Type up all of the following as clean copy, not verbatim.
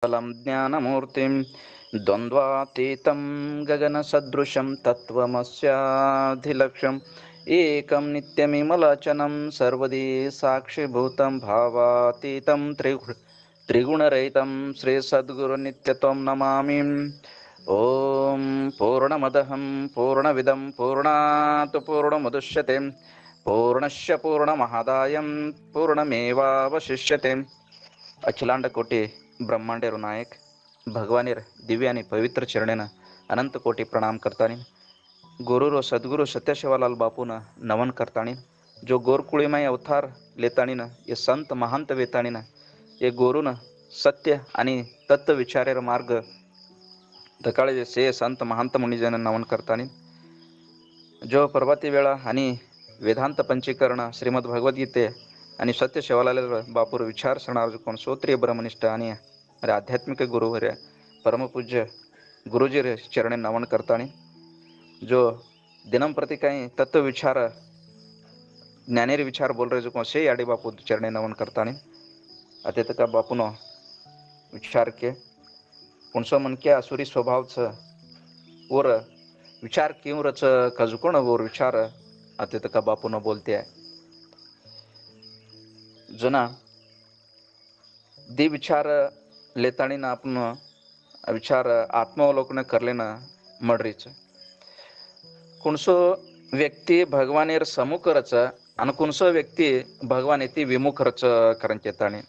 फलं ज्ञानमूर्तिं द्वन्द्वातीतं गगनसदृशं तत्त्वमस्याधिलक्ष्यम् एकं नित्यमिमलचनं सर्वदी साक्षिभूतं भावातीतं त्रिगुणरहितं श्रीसद्गुरुनित्यत्वं नमामि। ॐ पूर्णमदहं पूर्णमिदं पूर्णात् पूर्णमुदच्यते पूर्णस्य पूर्णमादाय पूर्णमेवावशिष्यते। अखिलांड कोटी ब्रह्मांडेर नायक भगवानेर दिव्य आणि पवित्र चरणेनं अनंत कोटी प्रणाम करतानी गुरु सद्गुरु सत्यशिवालाल बापून नमन करतानी जो गोरकुळीमाई अवतार लेतानीन ये संत महंत वेतानीन ये गोरून सत्य आणि तत्व विचारेर मार्ग धकाळे से संत महंत मुनिजन नमन करतानी जो प्रभाती वेळा आणि वेदांत पंचीकरण श्रीमद भगवद्गीते आणि सत्य शिवालाल बापूर विचार सणार कोण श्रोत्रिय ब्रह्मनिष्ठ आणि आध्यात्मिक गुरुवर्य परमपूज्य गुरुजी चरणे नमन करतानी जो दिनंप्रति काही तत्व विचार ज्ञानेर विचार बोल रहे जो कोण से याडी बापू चरणे नमन करतानी अते का बापूनो विचार के पुणसो मन के असुरी स्वभावच और विचार क्यों रच कजुकोण और विचार अते का बापूनो बोलते आहे जुना दे विचार लेताणीनं आपण विचार आत्मावलोकन करलेनं मडरीच कुणसो व्यक्ती भगवानेर समुख रच आणि कुणसो व्यक्ती भगवान येते विमुख रच करंच येताणी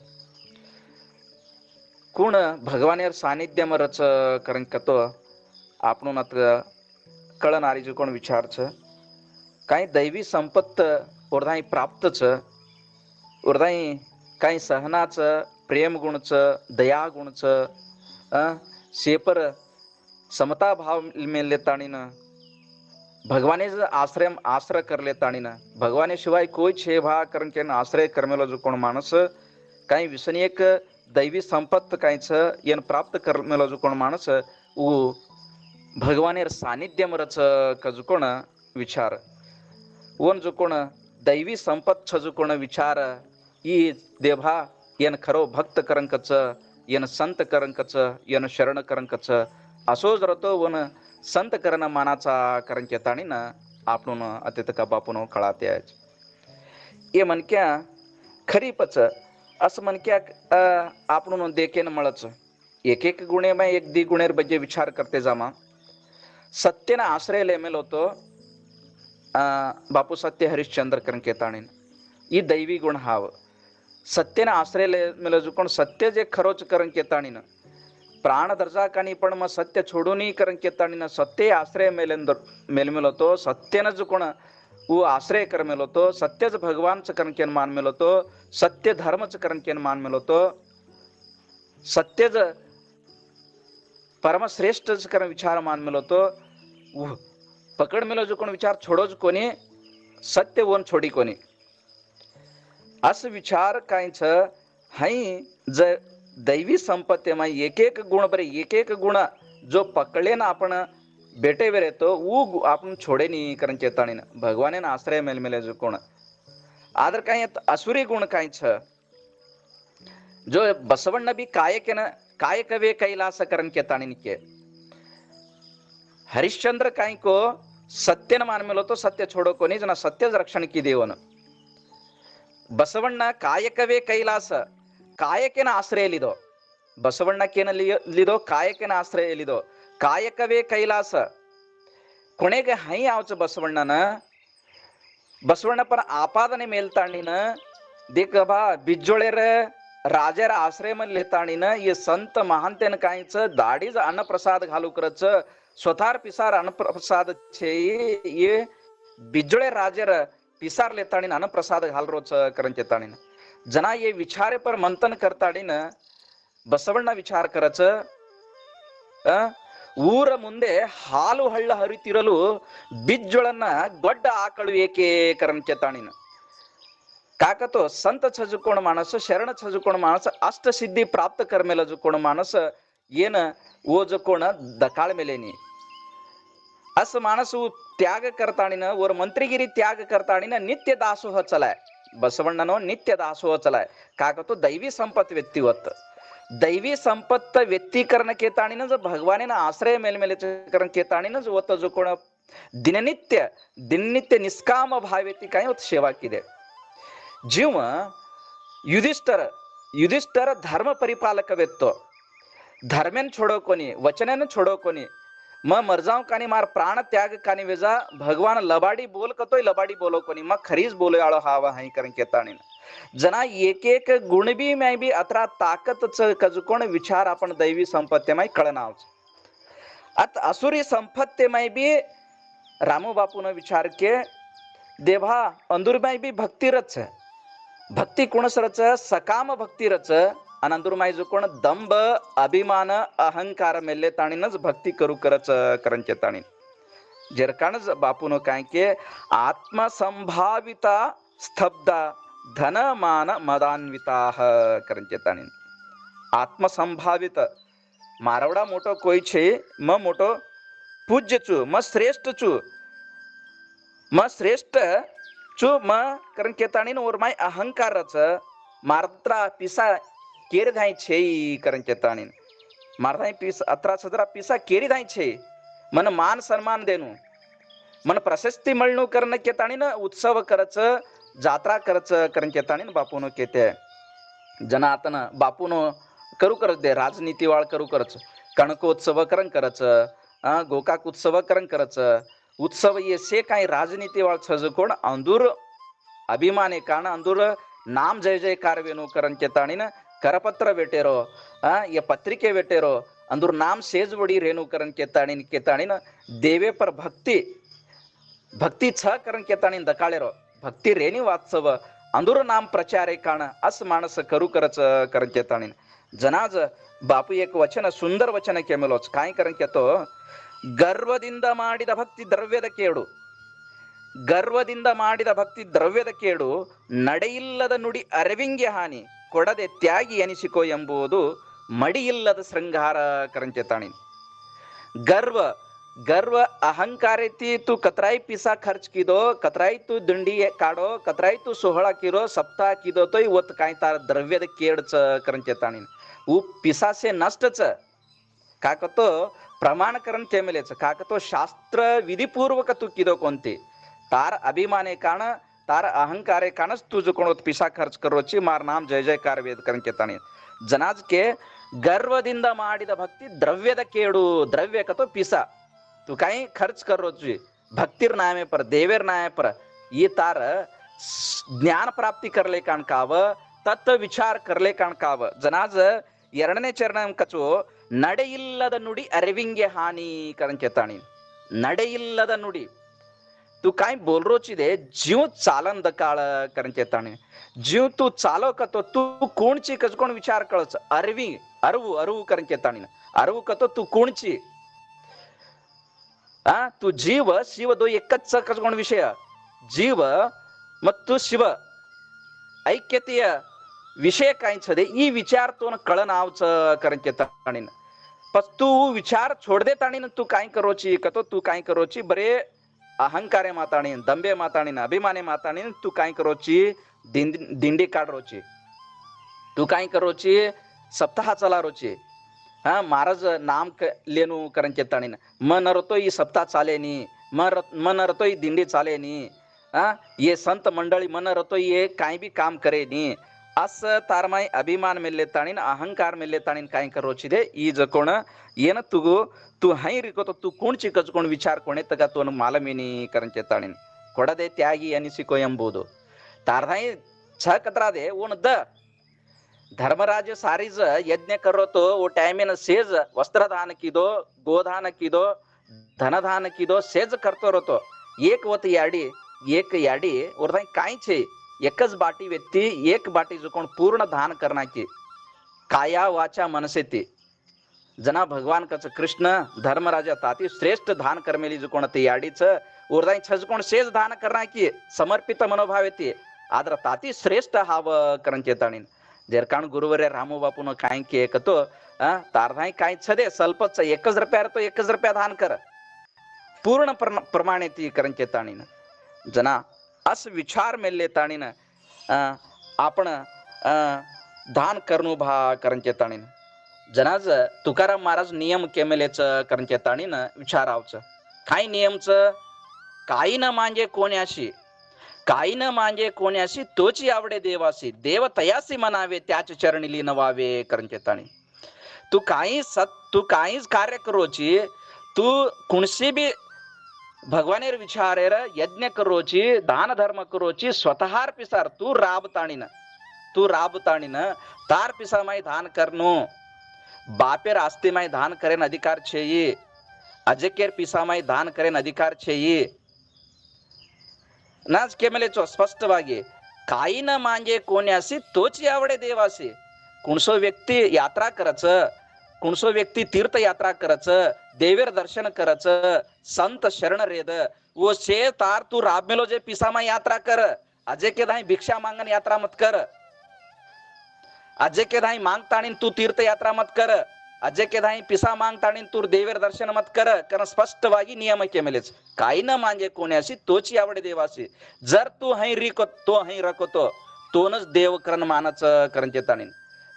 कुण भगवानेर सानिध्यम रच करंच कतो आपण कळणारी जो कोण विचारच काही दैवी संपत्त ओरधाई प्राप्तच उर्दाई काही सहनाचं प्रेम गुणचं दया गुणचं शेपर समता भाव मेल लेताणीनं भगवाने आश्रय कर लेताणीनं भगवाने शिवाय कोई छे भा करण के आश्रय करमेलो जो कोण माणस काही विसनीयक दैवी संपत्त काहीच येन प्राप्त करमेलो जो कोण माणस उ भगवानेर सानिध्यम रच कजुकोण विचार ओन जो कोण दैवी संपत्त जो कोण विचार ई देभा येन खरो भक्त करंकच येन संत करंकच येन शरण करंकच असो जरतो वन संत करण मानाचा करंकेताणी ना आपण अतित का बापून कळाते ये मनक्या खरीपच असं मनक्या आपण देखेन मळच एक एक गुणे मा एक दी गुणेर बजे विचार करते जामा सत्यना आश्रय लेमेल होतो बापू सत्य हरिश्चंद्र करंकेताणी ई दैवी गुण हाव सत्यने आश्रय मेल जुकोण सत्य जे खरोच करण केताणीन प्राण दर्जा कानी पण मग सत्य छोडूनही करण केताणीन सत्य आश्रय मेल होतो सत्यनं जुकोण उ आश्रय कर मेल होतो सत्यच भगवानच करण केन मान मेल होतो सत्य धर्मच करण केन मान मेल होतो सत्यच परमश्रेष्ठच करण विचार मान मेल होतो पकड मेलो जुकोण विचार छोडोच कोणी सत्य वन छोडी कोणी असं विचार कायच हाई ज दैवी संपत्ती मा एक एक गुण बरे एक एक गुण जो पकडले ना आपण बेटे वेर येतो ऊ आपण छोडे नी करण चेताणी भगवाने आश्रय मेलमेले जो कोण आदर काही असुरी गुण कायच जो बसवಣ್ಣ बी कायकवे कैलास करण केताणी के हरिश्चंद्र काही को सत्यन मान मेलो तो सत्य छोडो कोणी जना सत्यच रक्षण की देवन ಬಸವಣ್ಣ ಕಾಯಕವೇ ಕೈಲಾಸ ಕಾಯಕನ ಆಶ್ರಯ ಎಲ್ಲಿದೋ ಬಸವಣ್ಣಕ್ಕೇನ ಲಿದೋ ಕಾಯಕನ ಆಶ್ರಯ ಎಲ್ಲಿದೋ ಕಾಯಕವೇ ಕೈಲಾಸ ಕೊನೆಗೆ ಹೈ ಆವಚ ಬಸವಣ್ಣ ಪರ ಆಪಾದನೆ ಮೇಲ್ತಾಣಿನ देख बा बिज्जोळेर राजेर आश्रय मन लेताणीन ये संत महानतेन काहीच दाढीज अन्नप्रसाद घालू करच स्वतार पिसार अन्नप्रसाद छे ये बिज्जोळे राजेर पिसार लेताणीन अन्नप्रसाद घाल रोच करण चेताणीन जना ये विचारे पर मंथन करताणीन बसवಣ್ಣ विचार करच ಊರ ಮುಂದೆ ಹಾಲು ಹಳ್ಳ ಹರಿತಿರಲು ಬಿಜ್ಜೊಳನ್ನ ಗೊಡ್ಡ ಆಕಳು ಏಕೆ ಕರಂಚತಾಣಿನ काकतो संत छजुकोण माणस शरण छजुकोण माणस अष्ट सिद्धी प्राप्त करमेल जुकोण माणस येन ओ जुकोण दकाळ मेलेनी अस माणस त्याग करताणीन वर मंत्रीगिरी त्याग करताणीन नित्य दासोह चलाय बसवಣ್ಣनो नित्य दासोह चलाय काकतो दैवी संपत व्यक्तिवत दैवी संपत्त व्यक्तीकरण केताणीनच भगवानेन आश्रय मेलमेले करण केताणीनच होत जो कोण दिननित्य निष्काम भावेती काय होत सेवा किदे जीव युधिष्ठर धर्म परिपालकवेत्तो धर्मेन छोडो कोणी वचनेन छोडो कोणी मग मरजाव कानी मार प्राण त्याग कानी वेजा भगवान लबाडी बोल कतोय लबाडी बोलो कोणी मग खरीच बोलो आळो हावा हाई करण केताणीन जना एक एक गुण बी मैं बी अतरा ताकतच कजकोण विचार आपण दैवी संपत्ती माई कळनावच अत असुरी संपत्ती माई बी रामू बापून विचार के देभा अंदुर माई बी भक्तिरच भक्ती कोणसरच सकाम भक्तिरच अनंदुर माई जो कोण दंभ अभिमान अहंकार मेल्ले ताणीनच भक्ती करू करच करंचे ताणी जेरकाणच बापून काय के आत्मसंभाविता स्तब्धा धन मान मदान्विता करंचे ताणी आत्मसंभावित मारवडा मोठो कोई छे म मोठो पूज्य चू म श्रेष्ठ चू म श्रेष्ठ चू म कारण केताणीन ओर माय अहंकारच मारत्रा पिसा केर धाई छे कारण केताणीन मारधाई पिस अत्रा सदरा पिसा केरी धाई छे मन मान सन्मान देनु मन प्रशस्ती मळणू करण केताणीन उत्सव करच जात्रा करच कारण केताणीन बापून केते जनातन बापून करू करत दे राजनीती वाळ करू करच कणकोत्सव करण करच गोकाक उत्सव करण करच उत्सव ये से काही राजनीती वाळ छज कोण अंदूर अभिमाने कारण अंदूर नाम जय जयकार वेणू करण केताणीन करपत्र वेटेरो ये पत्रिके वेटेरो अंदूर नाम सेज वडी रेणू करण केताणीन देवे पर भक्ती छ करण केताणीन दकाळेरो भक्ती रेणी वात्सव अंदूर नाम प्रचारे काण अस माणस करू करच करण केताणीन जनाज बापू एक वचन सुंदर वचन केमेलोच काय करण केतो ಗರ್ವದಿಂದ ಮಾಡಿದ ಭಕ್ತಿ ದ್ರವ್ಯದ ಕೇಡು ಗರ್ವದಿಂದ ಮಾಡಿದ ಭಕ್ತಿ ದ್ರವ್ಯದ ಕೇಡು ನಡೆಯಿಲ್ಲದ ನುಡಿ ಅರಿವಿಂಗೆ ಹಾನಿ ಕೊಡದೆ ತ್ಯಾಗಿ ಎನಿಸಿಕೋ ಎಂಬುದು ಮಡಿಯಿಲ್ಲದ ಶೃಂಗಾರ ಕರಂಚೆತಾಣಿ गर्व गर्व अहंकार तू कतराई पिसा खर्च किदो कतराई तू दिंडी काढो कतराई तू सोहळा किरो सप्ताह किदो तो वत काय तार द्रव्यद केडच करंचेताणी उ पिसासे नष्टच काकतो प्रमाण करण तेमेलेच काकतो शास्त्र विधिपूर्वक तू किदो कोणते तार अभिमाने काण तार अहंकारे काणच तुझ कोणत पिसा खर्च करोची मार नाम जय जयकार वेद करंचेताणी जनाज के गर्वದಿಂದ ಮಾಡಿದ ಭಕ್ತಿ द्रव्यद केडू द्रव्य कतो पिसा तू काही खर्च करोची भक्तिर नामे पर देवेर नामे पर ये तार ज्ञान प्राप्ती करले काण काव तत्व विचार करले काण काव जनाज ಎರಡನೇ ಚರಣ ಕಚು ನಡೆಯಿಲ್ಲದ ನುಡಿ ಅರಿವಿಂಗೆ हानी करंचेताणी ನಡೆಯಿಲ್ಲದ ನುಡಿ तू काय बोलरोची दे जीव चालन दकाळ करंचेताणी जीव तू चालो कतो तू कोणची कच कोण विचार कळच अरवी अरवू अरवू करंचेताणी अरवू कतो तू कोणची तू जीव शिव दो एकच कच कोण विषय जीव ಮತ್ತು ಶಿವ ಐಕ್ಯತೆಯ विषय काय छदे ई विचार तो कळन आवच करंचे ताणीन पस तू विचार छोड दे ताणीन तू काय करोची कतो तू काय करोची बरे अहंकारे माताणीन दंबे माताणीन अभिमाने माताणीन तू काय करोची दिंडी काढरोची तू काय करोची सप्ताह चलारोची महाराज नाम लेनू करंचे ताणीन मन रतो ई सप्ताह चालेनी मन रतो ई दिंडी चालेनी ये संत मंडळी मन रतो ये काय बी काम करेनी असं तारमाई अभिमान मेल्ले ताणीन अहंकार मेल्ले ताणीन काय करोचिदे ಈ ಜಕೋಣ ಏನ तू ಹೈ रिकोतो तू कोणची कचकोण विचार कोणे तगा तोन मालमेनी करंचे ताणीन ಕೊಡದೆ ತ್ಯಾಗಿ ಅನಿಸಿಕೋ ಎಂಬುದು तारधाई छ कतरादे ओन द धर्मराज सारीज यज्ञ करोतो वो टाइमेन सेज वस्त्रदान कीदो गोदान कीदो धनदान कीदो सेज करतो रोतो एक वत याडी एक याडी ओरधाई काय छे एकच बाटी व्यक्ती एक बाटी जुकोण पूर्ण दान करण्याची काया वाचा मनसेती जना भगवान कच कृष्ण धर्मराजा ताती श्रेष्ठ दान करमेली जुकोण ते याडीच उरदाई छजकोण शेज दान करण्याची समर्पित मनोभाव येते आद्र ताती श्रेष्ठ हाव करंचे ताणीन जर काण गुरुवर्य रामू बापून काय की एकतो तारधाई काय छदे स्वल्पच 1,000 तो 1,000 दान कर पूर्ण प्रमाणे ती करंचे ताणीन जना अस विचार मेल्ले ताणीन आपण दान करनु भा करंचे ताणीन जनाज तुकाराम महाराज नियम केमेलेच कारण के ताणीनं विचारावचं काय नियमच काही न मांजे कोण्याशी काही न मांजे कोण्याशी तोची आवडे देवासी देव तयासी म्हणावे त्याच चरणी लीन व्हावे कारण के ताणी तू काहीच कार्य करोची तू कुणसी बी भगवानेर विचारेर यज्ञ करोची दान धर्म करोची स्वतःर पिसार तू राबताणीन तार पिसा माई दान करनो बापेर आस्ती माई दान करेन अधिकार छेई अजकेर पिसा माई दान करेन अधिकार छेई नाच केमेलेचो स्पष्टವಾಗಿ काही न मांगे कोण्यासी तोची आवडे देवासी कुणसो व्यक्ती यात्रा करच कुणसो व्यक्ती तीर्थ यात्रा करच देवेर दर्शन करच संत शरण रेद वो से तार तू राब मेलो जे पिसामा यात्रा कर अजय के दाई भिक्षा मांगन यात्रा मत कर अजय के दाई मांगताणीन तू तीर्थ यात्रा मत कर अजय के दाई पिसा मांगताणीन तू देवेर दर्शन मत कर कारण स्पष्टವಾಗಿ नियम केमेलेच काही न मांगे कोण्यासी तोची आवडे देवासी जर तू हई रिको तो हई रकोतो तोनच देव करण मानच करण चेताणीन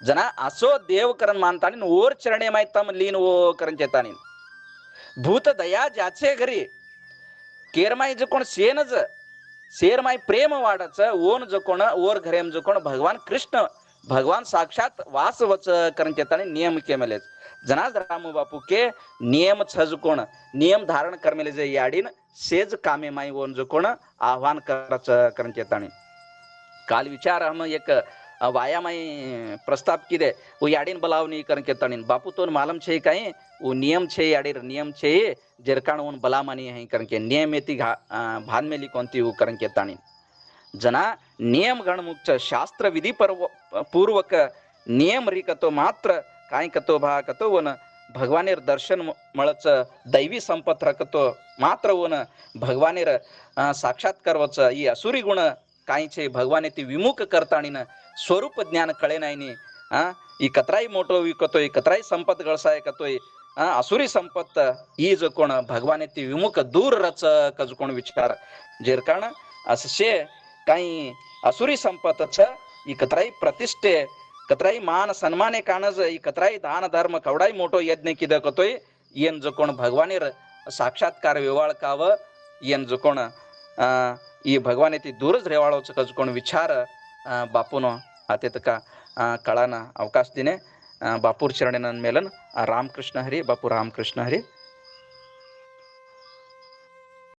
जना असो देव करण मानताणीन ओर चरणे माय तम लीन वो करण चेताणीन भूत दया ज्याचे घरी केरमाई जो कोण सेनच शेरमाई प्रेम वाढच ओन जो कोण ओर घरेम जो कोण भगवान कृष्ण भगवान साक्षात वास वच करण चेताणी नियम केमेलेच जनाज रामू बापू के नियम छज कोण नियम धारण करमेले जे याडीन सेज कामे माई ओन जो कोण आह्वान करच करण चेताणी काल विचार हम एक वायामाई प्रस्ताव किदे वो याडीन बलावनी करण केताणीन बापू तोन मालम छे काई वो नियम छे याडीर नियम छे जेरकाण उन बलामानी है करण के नियमेती भान मेली कोणती वो करण केताणीन जना नियम गणमुक्त शास्त्र विधी पूर्वक नियम रिकतो मात्र काय कतो भा कतो वन भगवानेर दर्शन मळच दैवी संपत रकतो मात्र वन भगवानेर साक्षात्कार वच ही असुरी गुण काही छे भगवाने ती विमुख करताणीन स्वरूप ज्ञान कळे नाही ಈ ಕತ್ರಾಯಿ मोठो विकतोय कतराई संपत गळसाय कतोय असुरी संपत ही जो कोण भगवाने ती विमुख दूर रच कज कोण विचार जेर कारण असे काही असुरी संपतच ಈ कतराई प्रतिष्ठे कतराई मान सन्माने काणज ಈ कतराई दान धर्म कवडाई मोठो यज्ञ किद कतोय येन जो कोण भगवानेर साक्षात्कार विवाळकाव येन जो कोण ಈ भगवाने ती दूरच रेवाळोच कज कोण विचार बापूनो आते तका कळाना अवकाश दिने बापूर चरणेन मेलन रामकृष्ण हरी बापू रामकृष्ण हरी